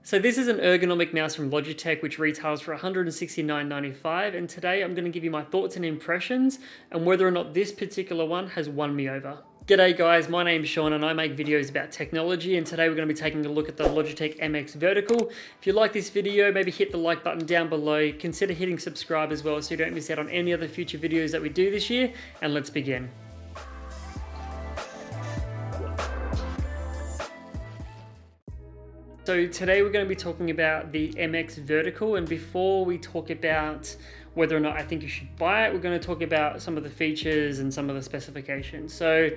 So this is an ergonomic mouse from Logitech which retails for $169.95, and today I'm going to give you my thoughts and impressions and whether or not this particular one has won me over. G'day guys, my name's Sean and I make videos about technology, and today we're going to be taking a look at the Logitech MX Vertical. If you like this video, maybe hit the like button down below, consider hitting subscribe as well so you don't miss out on any other future videos that we do this year, and let's begin. So today we're going to be talking about the MX Vertical, and before we talk about whether or not I think you should buy it, we're going to talk about some of the features and some of the specifications. So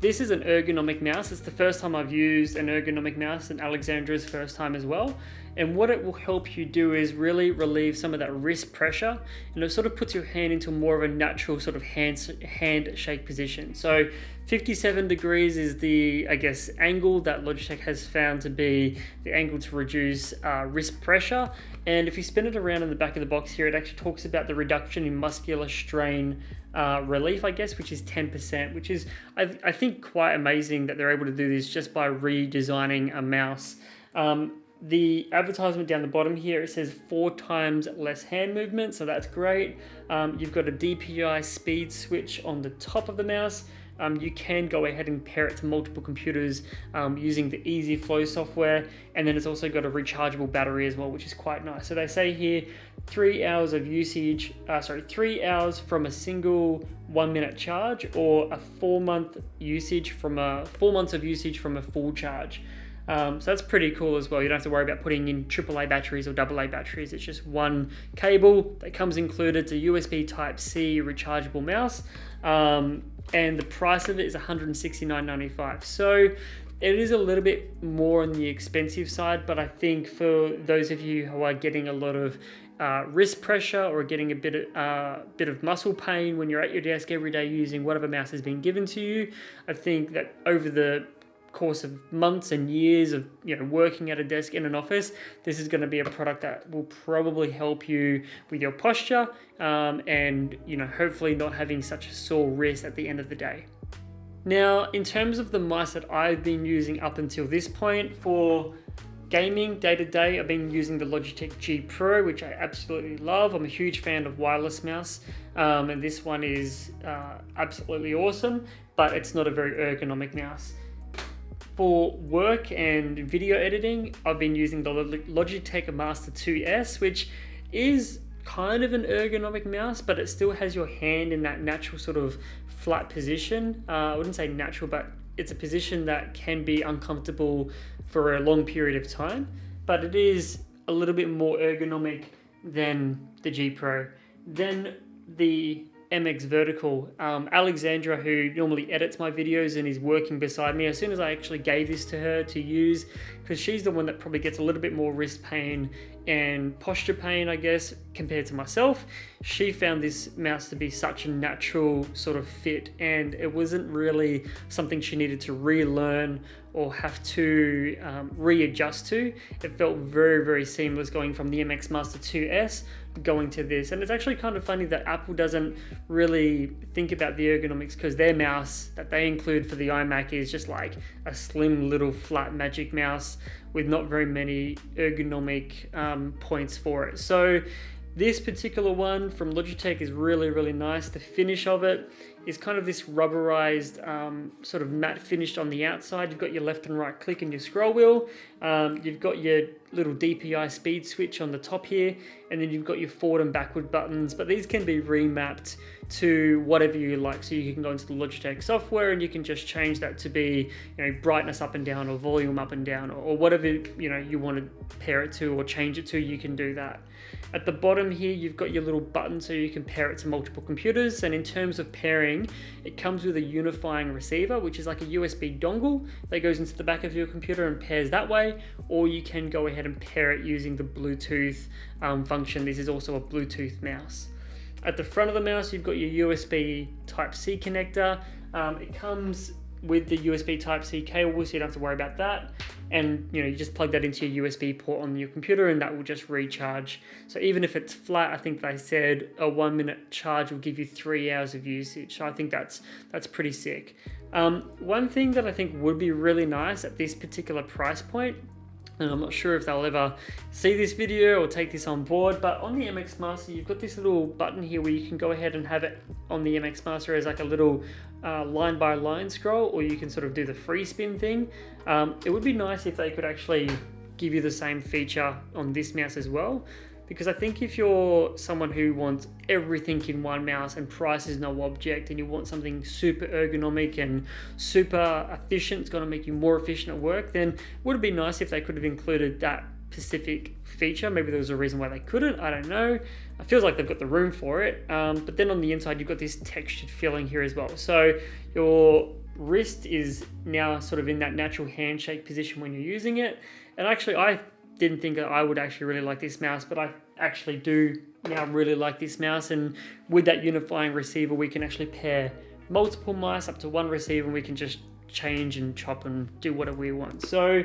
this is an ergonomic mouse. It's the first time I've used an ergonomic mouse, and Alexandra's first time as well. And what it will help you do is really relieve some of that wrist pressure, and it sort of puts your hand into more of a natural sort of hand shake position. So 57 degrees is the, I guess, angle that Logitech has found to be the angle to reduce wrist pressure. And if you spin it around in the back of the box here, it actually talks about the reduction in muscular strain relief, I guess, which is 10%, which is, I think, quite amazing that they're able to do this just by redesigning a mouse. The advertisement down the bottom here, it says 4 times less hand movement, so that's great. You've got a DPI speed switch on the top of the mouse. You can go ahead and pair it to multiple computers using the EasyFlow software, and then it's also got a rechargeable battery as well, which is quite nice. So they say here 3 hours of usage, 3 hours from a single 1 minute charge, or a 4 months of usage from a full charge. So that's pretty cool as well. You don't have to worry about putting in AAA batteries or AA batteries. It's just one cable that comes included. It's a USB Type-C rechargeable mouse, and the price of it is $169.95. So it is a little bit more on the expensive side, but I think for those of you who are getting a lot of wrist pressure or getting a bit of muscle pain when you're at your desk every day using whatever mouse has been given to you, I think that over the course of months and years of working at a desk in an office, this is going to be a product that will probably help you with your posture and hopefully not having such a sore wrist at the end of the day. Now, in terms of the mice that I've been using up until this point for gaming day to day, I've been using the Logitech G Pro, which I absolutely love. I'm a huge fan of wireless mouse, and this one is absolutely awesome, but it's not a very ergonomic mouse. For work and video editing, I've been using the Logitech Master 2S, which is kind of an ergonomic mouse, but it still has your hand in that natural sort of flat position. I wouldn't say natural, but it's a position that can be uncomfortable for a long period of time, but it is a little bit more ergonomic than the G Pro. Then the MX Vertical. Alexandra, who normally edits my videos and is working beside me, as soon as I actually gave this to her to use, because she's the one that probably gets a little bit more wrist pain and posture pain, I guess, compared to myself, she found this mouse to be such a natural sort of fit, and it wasn't really something she needed to relearn or have to readjust to. It felt very, very seamless going from the MX Master 2S going to this. And it's actually kind of funny that Apple doesn't really think about the ergonomics, because their mouse that they include for the iMac is just like a slim little flat Magic Mouse with not very many ergonomic points for it. So this particular one from Logitech is really, really nice. The finish of it is kind of this rubberized sort of matte finish on the outside. You've got your left and right click and your scroll wheel. You've got your little DPI speed switch on the top here, and then you've got your forward and backward buttons, but these can be remapped to whatever you like. So you can go into the Logitech software and you can just change that to be brightness up and down, or volume up and down, or whatever you want to pair it to or change it to, you can do that. At the bottom here, you've got your little button so you can pair it to multiple computers. And in terms of pairing, it comes with a unifying receiver, which is like a USB dongle that goes into the back of your computer and pairs that way, or you can go ahead and pair it using the Bluetooth function. This is also a Bluetooth mouse. At the front of the mouse, you've got your USB Type-C connector. It comes with the USB Type-C cable, so you don't have to worry about that. And you just plug that into your USB port on your computer and that will just recharge. So even if it's flat, I think they said a 1 minute charge will give you 3 hours of usage. So I think that's pretty sick. One thing that I think would be really nice at this particular price point and I'm not sure if they'll ever see this video or take this on board, but on the MX Master, you've got this little button here where you can go ahead and have it on the MX Master as like a little line by line scroll, or you can sort of do the free spin thing. It would be nice if they could actually give you the same feature on this mouse as well, because I think if you're someone who wants everything in one mouse and price is no object, and you want something super ergonomic and super efficient, it's going to make you more efficient at work, then would it be nice if they could have included that specific feature? Maybe there was a reason why they couldn't, I don't know. It feels like they've got the room for it, but then on the inside you've got this textured feeling here as well. So your wrist is now sort of in that natural handshake position when you're using it. And actually, I didn't think that I would actually really like this mouse, but I actually do now really like this mouse. And with that unifying receiver, we can actually pair multiple mice up to one receiver, and we can just change and chop and do whatever we want. So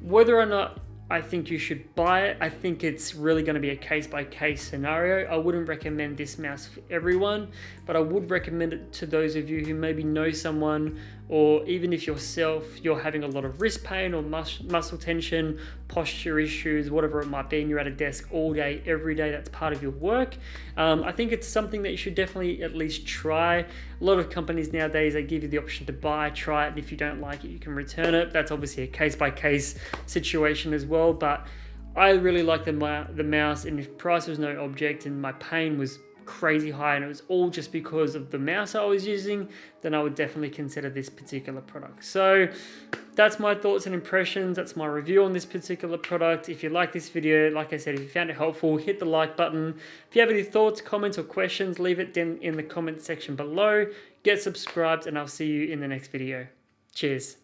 whether or not I think you should buy it, I think it's really going to be a case-by-case scenario. I wouldn't recommend this mouse for everyone, but I would recommend it to those of you who maybe know someone, or even if yourself, you're having a lot of wrist pain or muscle tension, posture issues, whatever it might be, and you're at a desk all day, every day, that's part of your work. I think it's something that you should definitely at least try. A lot of companies nowadays, they give you the option to buy, try it, and if you don't like it, you can return it. That's obviously a case-by-case situation as well, but I really like the mouse, and if price was no object and my pain was crazy high and it was all just because of the mouse I was using, then I would definitely consider this particular product. So that's my thoughts and impressions. That's my review on this particular product. If you like this video, like I said, if you found it helpful, hit the like button. If you have any thoughts, comments, or questions, leave it in the comment section below. Get subscribed, and I'll see you in the next video. Cheers.